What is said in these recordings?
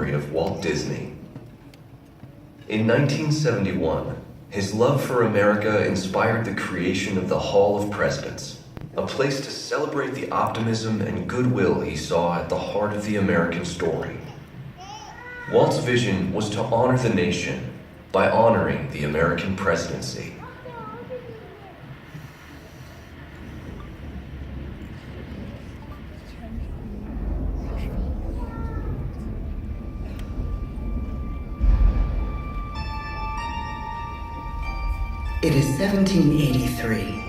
of Walt Disney. In 1971, his love for America inspired the creation of the Hall of Presidents, a place to celebrate the optimism and goodwill he saw at the heart of the American story. Walt's vision was to honor the nation by honoring the American presidency. It is 1783,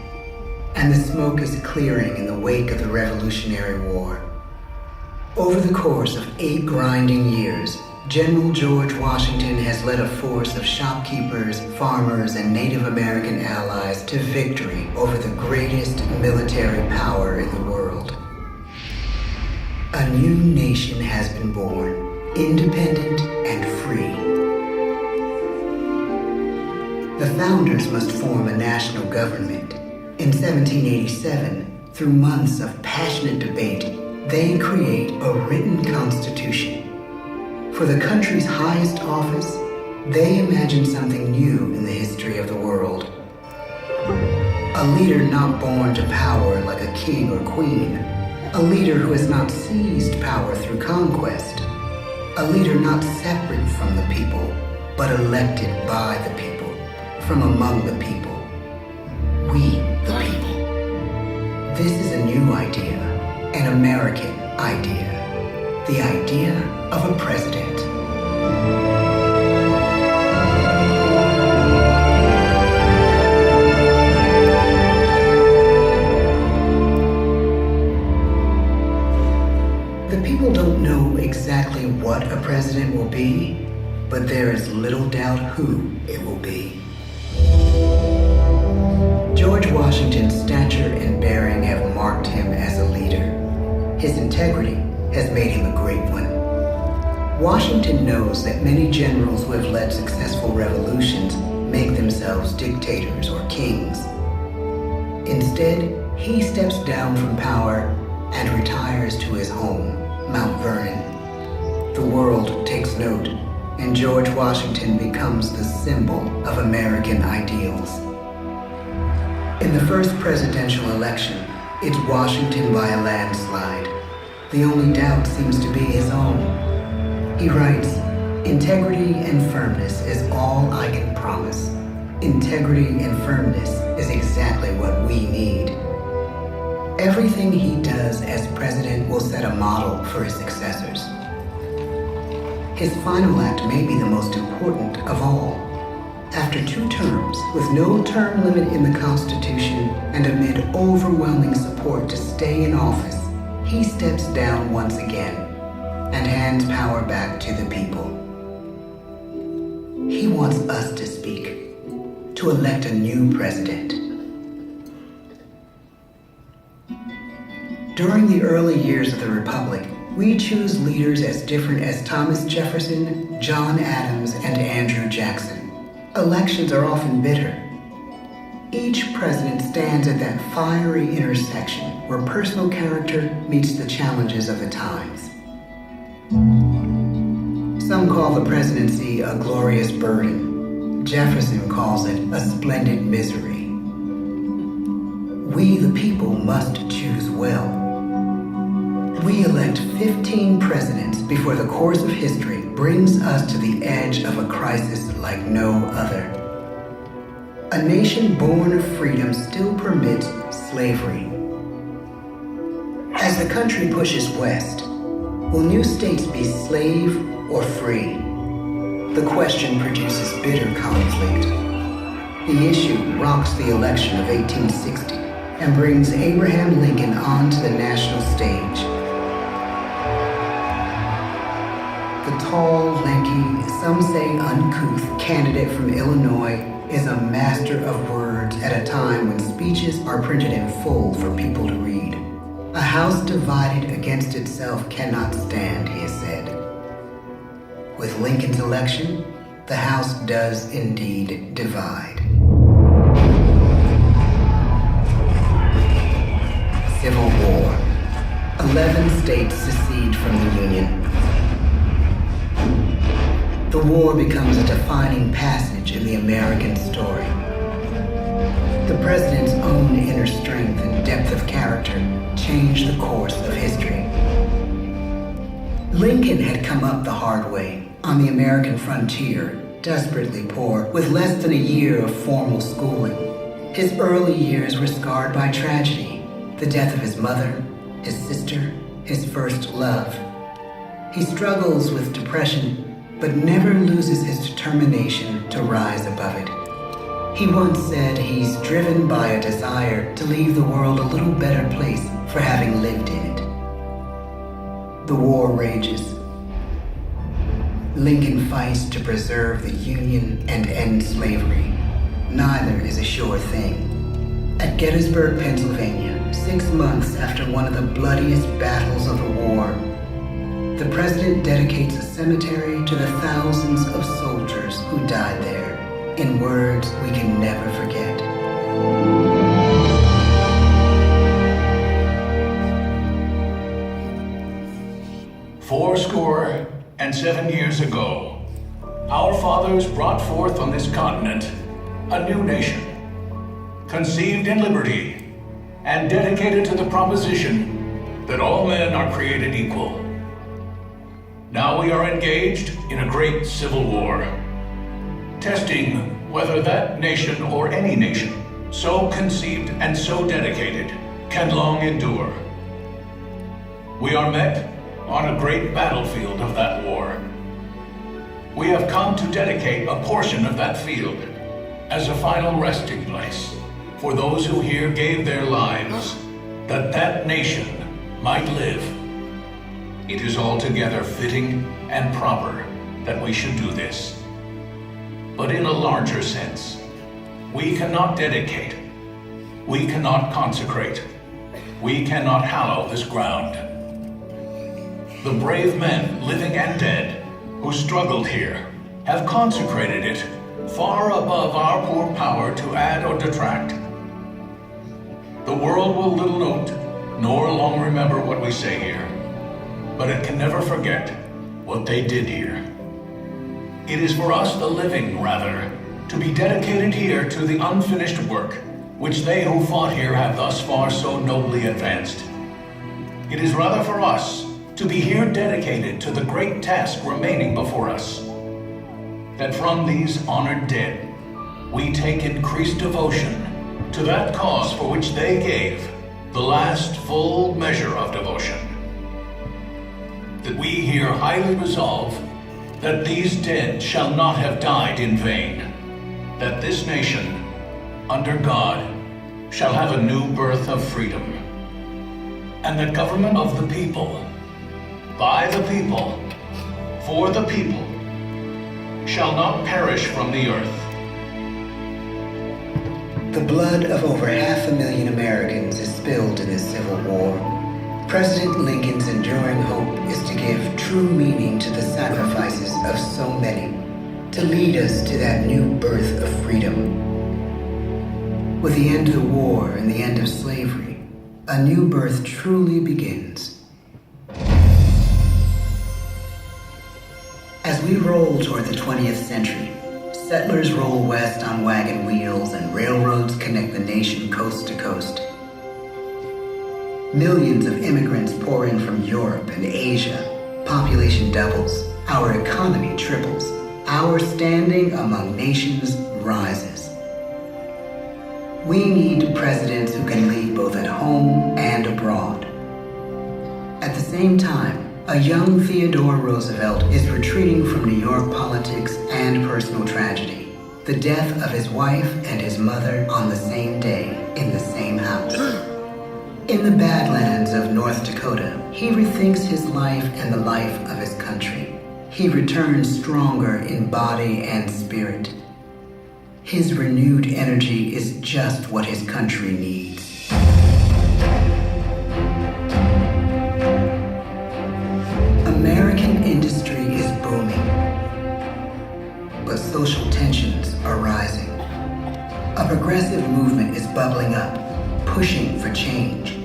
and the smoke is clearing in the wake of the Revolutionary War. Over the course of 8 grinding years, General George Washington has led a force of shopkeepers, farmers, and Native American allies to victory over the greatest military power in the world. A new nation has been born, independent and free. The founders must form a national government. In 1787, through months of passionate debate, they create a written constitution. For the country's highest office, they imagine something new in the history of the world. A leader not born to power like a king or queen. A leader who has not seized power through conquest. A leader not separate from the people, but elected by the people. From among the people. We, the people. This is a new idea, an American idea. The idea of a president. The people don't know exactly what a president will be, but there is little doubt who it will be. George Washington's stature and bearing have marked him as a leader. His integrity has made him a great one. Washington knows that many generals who have led successful revolutions make themselves dictators or kings. Instead, he steps down from power and retires to his home, Mount Vernon. The world takes note, and George Washington becomes the symbol of American ideals. In the first presidential election, it's Washington by a landslide. The only doubt seems to be his own. He writes, "Integrity and firmness is all I can promise. Integrity and firmness is exactly what we need." Everything he does as president will set a model for his successors. His final act may be the most important of all. After 2 terms, with no term limit in the Constitution and amid overwhelming support to stay in office, he steps down once again and hands power back to the people. He wants us to speak, to elect a new president. During the early years of the Republic, we choose leaders as different as Thomas Jefferson, John Adams, and Andrew Jackson. Elections are often bitter. Each president stands at that fiery intersection where personal character meets the challenges of the times. Some call the presidency a glorious burden. Jefferson calls it a splendid misery. We, the people, must choose well. We elect 15 presidents before the course of history brings us to the edge of a crisis like no other. A nation born of freedom still permits slavery. As the country pushes west, will new states be slave or free? The question produces bitter conflict. The issue rocks the election of 1860 and brings Abraham Lincoln onto the national stage. The tall, lanky, some say uncouth candidate from Illinois is a master of words at a time when speeches are printed in full for people to read. A house divided against itself cannot stand, he has said. With Lincoln's election, the House does indeed divide. Civil War. 11 states secede from the Union. the war becomes a defining passage in the American story. The president's own inner strength and depth of character changed the course of history. Lincoln had come up the hard way on the American frontier, desperately poor, with less than a year of formal schooling. His early years were scarred by tragedy, the death of his mother, his sister, his first love. He struggles with depression, but never loses his determination to rise above it. He once said he's driven by a desire to leave the world a little better place for having lived in it. The war rages. Lincoln fights to preserve the Union and end slavery. Neither is a sure thing. At Gettysburg, Pennsylvania, 6 months after one of the bloodiest battles of the war, the president dedicates a cemetery to the thousands of soldiers who died there, in words we can never forget. "47 years ago, our fathers brought forth on this continent a new nation, conceived in liberty and dedicated to the proposition that all men are created equal. Now we are engaged in a great civil war, testing whether that nation or any nation so conceived and so dedicated can long endure. We are met on a great battlefield of that war. We have come to dedicate a portion of that field as a final resting place for those who here gave their lives that that nation might live. It is altogether fitting and proper that we should do this. But in a larger sense, we cannot dedicate, we cannot consecrate, we cannot hallow this ground. The brave men, living and dead, who struggled here, have consecrated it far above our poor power to add or detract. The world will little note, nor long remember what we say here, but it can never forget what they did here. It is for us, the living, rather, to be dedicated here to the unfinished work which they who fought here have thus far so nobly advanced. It is rather for us to be here dedicated to the great task remaining before us, that from these honored dead we take increased devotion to that cause for which they gave the last full measure of devotion. That we here highly resolve that these dead shall not have died in vain, that this nation, under God, shall have a new birth of freedom, and the government of the people, by the people, for the people, shall not perish from the earth. The blood of over 500,000 Americans is spilled in this Civil War. President Lincoln's enduring hope is to give true meaning to the sacrifices of so many, to lead us to that new birth of freedom. With the end of the war and the end of slavery, a new birth truly begins. As we roll toward the 20th century, settlers roll west on wagon wheels and railroads connect the nation coast to coast. Millions of immigrants pour in from Europe and Asia. Population doubles. Our economy triples. Our standing among nations rises. We need presidents who can lead both at home and abroad. At the same time, a young Theodore Roosevelt is retreating from New York politics and personal tragedy. The death of his wife and his mother on the same day in the same house. In the Badlands of North Dakota, he rethinks his life and the life of his country. He returns stronger in body and spirit. His renewed energy is just what his country needs. American industry is booming, but social tensions are rising. A progressive movement is bubbling up, pushing for change,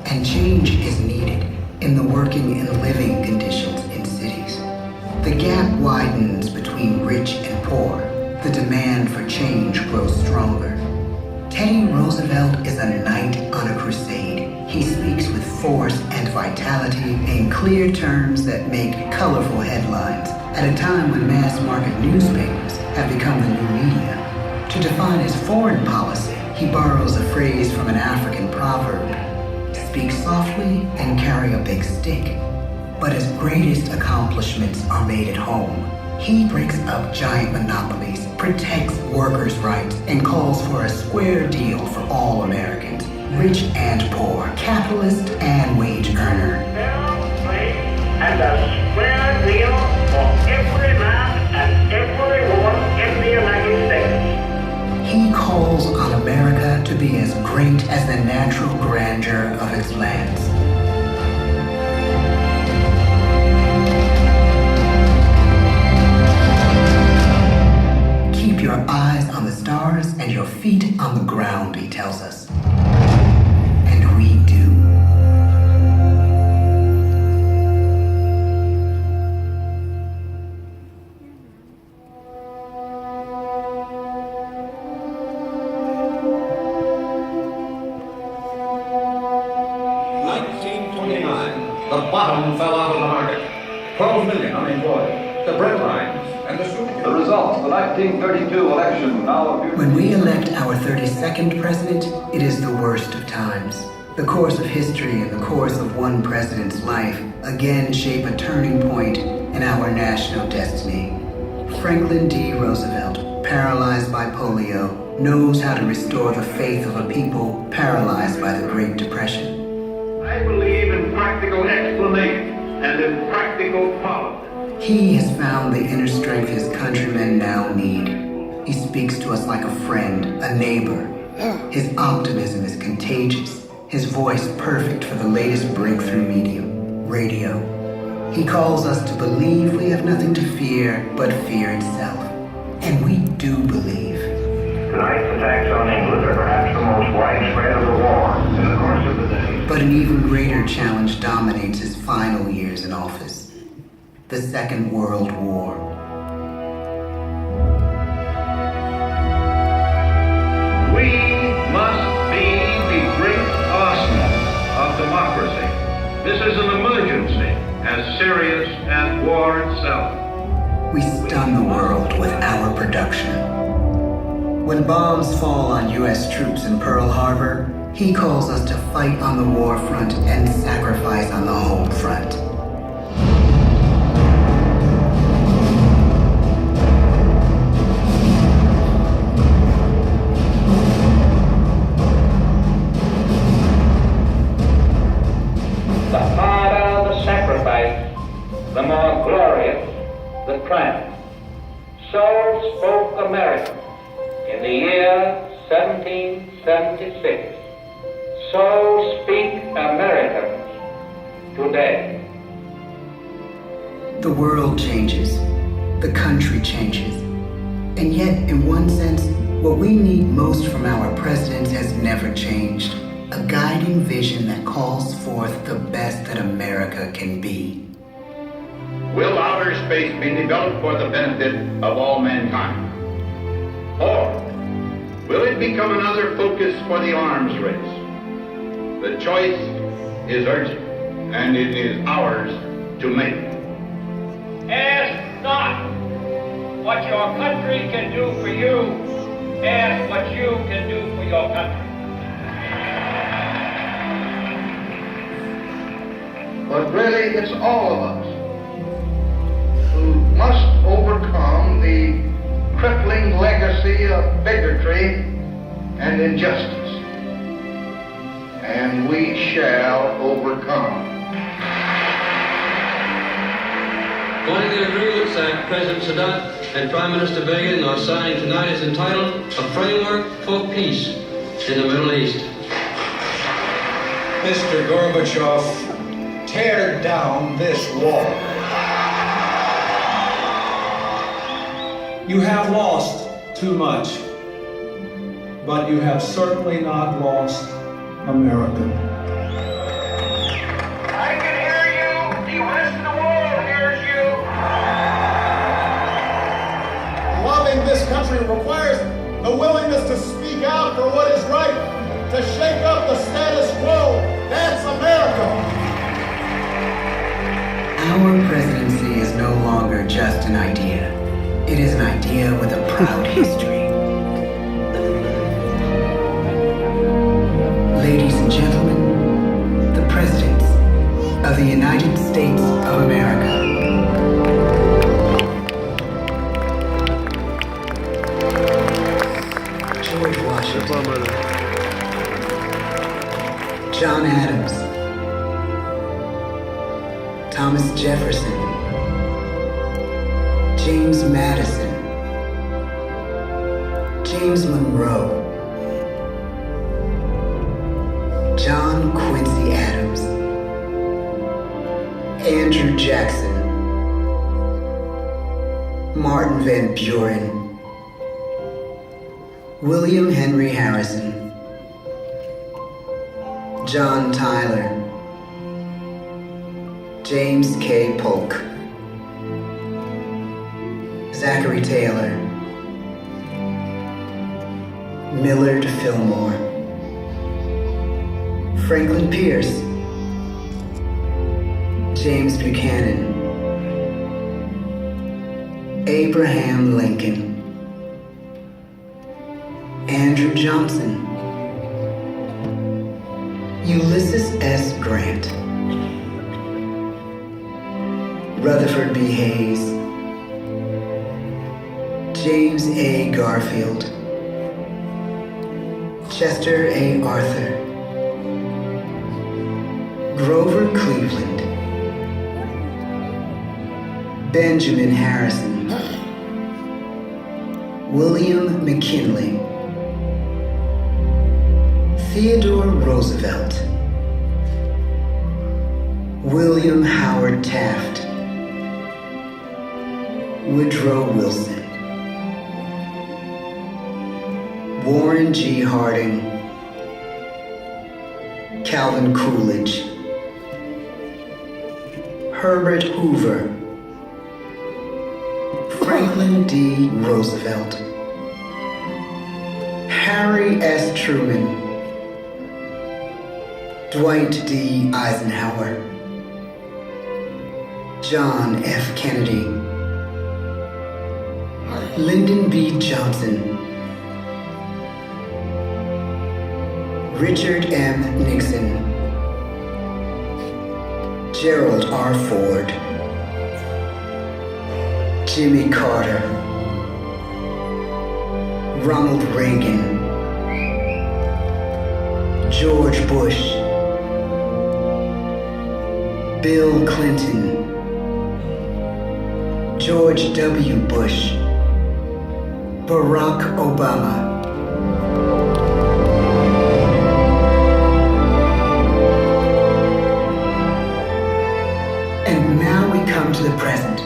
and change is needed in the working and living conditions in cities. The gap widens between rich and poor, the demand for change grows stronger. Teddy Roosevelt is a knight on a crusade. He speaks with force and vitality in clear terms that make colorful headlines at a time when mass market newspapers have become the new media. To define his foreign policy, he borrows a phrase from an African proverb: speak softly and carry a big stick. But his greatest accomplishments are made at home. He breaks up giant monopolies, protects workers' rights, and calls for a square deal for all Americans, rich and poor, capitalist and wage earner. And a square deal for every man and every woman in the United States. He calls on America to be as great as the natural grandeur of its lands. Keep your eyes on the stars and your feet on the ground, he tells us. And we do. The bottom fell out of the market. 12 million unemployed. The bread lines and the soup. The results of the 1932 election now appear. When we elect our 32nd president, it is the worst of times. The course of history and the course of one president's life again shape a turning point in our national destiny. Franklin D. Roosevelt, paralyzed by polio, knows how to restore the faith of a people paralyzed by the Great Depression. I believe in practical explanation and in practical policy. He has found the inner strength his countrymen now need. He speaks to us like a friend, a neighbor. His optimism is contagious, his voice perfect for the latest breakthrough medium, radio. He calls us to believe we have nothing to fear but fear itself. And we do believe. Tonight's attacks on England are perhaps the most widespread of the war. In the course of the day, But an even greater challenge dominates his final years in office: the Second World War. We must be the great arsenal of democracy. This is an emergency as serious as war itself. We stun the world with our production. When bombs fall on U.S. troops in Pearl Harbor, he calls us to fight on the war front and sacrifice on the home front. the harder the sacrifice, the more glorious the triumph. So spoke America in the year 1776. So speak Americans today. The world changes. The country changes. And yet, in one sense, what we need most from our presidents has never changed. A guiding vision that calls forth the best that America can be. Will outer space be developed for the benefit of all mankind? Or will it become another focus for the arms race? The choice is urgent, and it is ours to make. Ask not what your country can do for you. Ask what you can do for your country. But really, it's all of us who must overcome the crippling legacy of bigotry and injustice. And we shall overcome. One of the agreements that President Sadat and Prime Minister Begin are signing tonight is entitled A Framework for Peace in the Middle East. Mr. Gorbachev, tear down this wall. You have lost too much, but you have certainly not lost America. I can hear you. The rest of the world hears you. country requires the willingness to speak out for what is right, to shake up the status quo. That's America. Our presidency is no longer just an idea. It is an idea with a proud history. Ladies and gentlemen, the presidents of the United States of America. George Washington. John Adams. Thomas Jefferson. James Madison. James Monroe. John Quincy Adams. Andrew Jackson. Martin Van Buren. William Henry Harrison. John Tyler. James K. Polk. Zachary Taylor. Millard Fillmore. Franklin Pierce. James Buchanan. Abraham Lincoln. Andrew Johnson. Ulysses S. Grant. Rutherford B. Hayes. James A. Garfield. Chester A. Arthur. Grover Cleveland. Benjamin Harrison. William McKinley. Theodore Roosevelt. William Howard Taft. Woodrow Wilson. Warren G. Harding. Calvin Coolidge. Herbert Hoover. Franklin D. Roosevelt. Harry S. Truman. Dwight D. Eisenhower. John F. Kennedy. Lyndon B. Johnson. Richard M. Nixon. Gerald R. Ford. Jimmy Carter. Ronald Reagan. George Bush. Bill Clinton. George W. Bush. Barack Obama. And now we come to the present.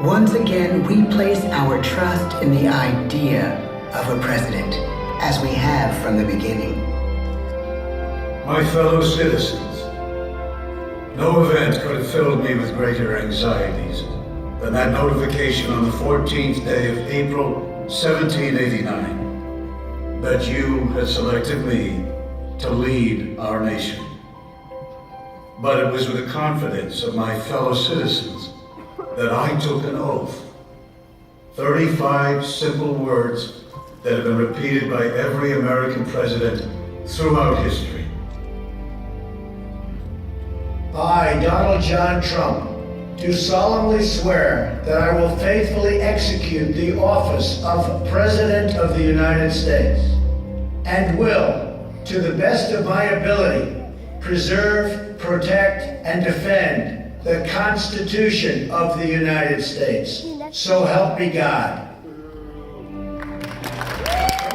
Once again, we place our trust in the idea of a president, as we have from the beginning. My fellow citizens, no event could have filled me with greater anxieties than that notification on the 14th day of April, 1789, that you had selected me to lead our nation. But it was with the confidence of my fellow citizens that I took an oath. 35 simple words that have been repeated by every American president throughout history. I, Donald John Trump, do solemnly swear that I will faithfully execute the office of President of the United States and will, to the best of my ability, preserve, protect, and defend the Constitution of the United States. So help me God. From the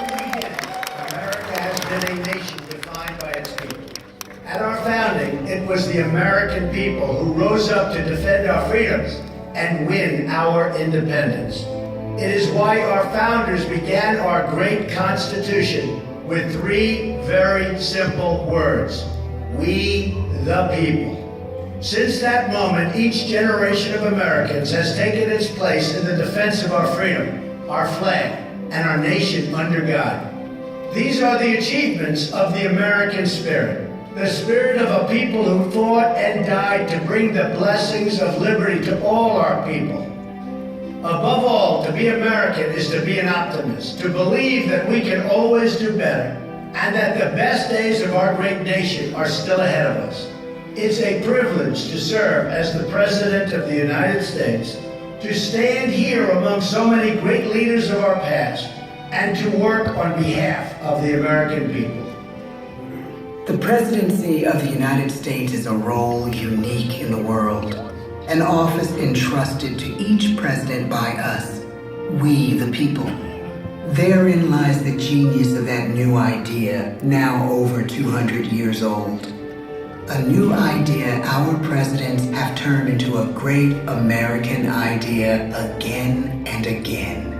beginning, America has been a nation defined by its people. At our founding, it was the American people who rose up to defend our freedoms and win our independence. It is why our founders began our great Constitution with 3 very simple words: we the people. Since that moment, each generation of Americans has taken its place in the defense of our freedom, our flag, and our nation under God. These are the achievements of the American spirit. The spirit of a people who fought and died to bring the blessings of liberty to all our people. Above all, to be American is to be an optimist, to believe that we can always do better, and that the best days of our great nation are still ahead of us. It's a privilege to serve as the President of the United States, to stand here among so many great leaders of our past, and to work on behalf of the American people. The presidency of the United States is a role unique in the world, an office entrusted to each president by us, we the people. Therein lies the genius of that new idea, now over 200 years old. A new idea our presidents have turned into a great American idea again and again.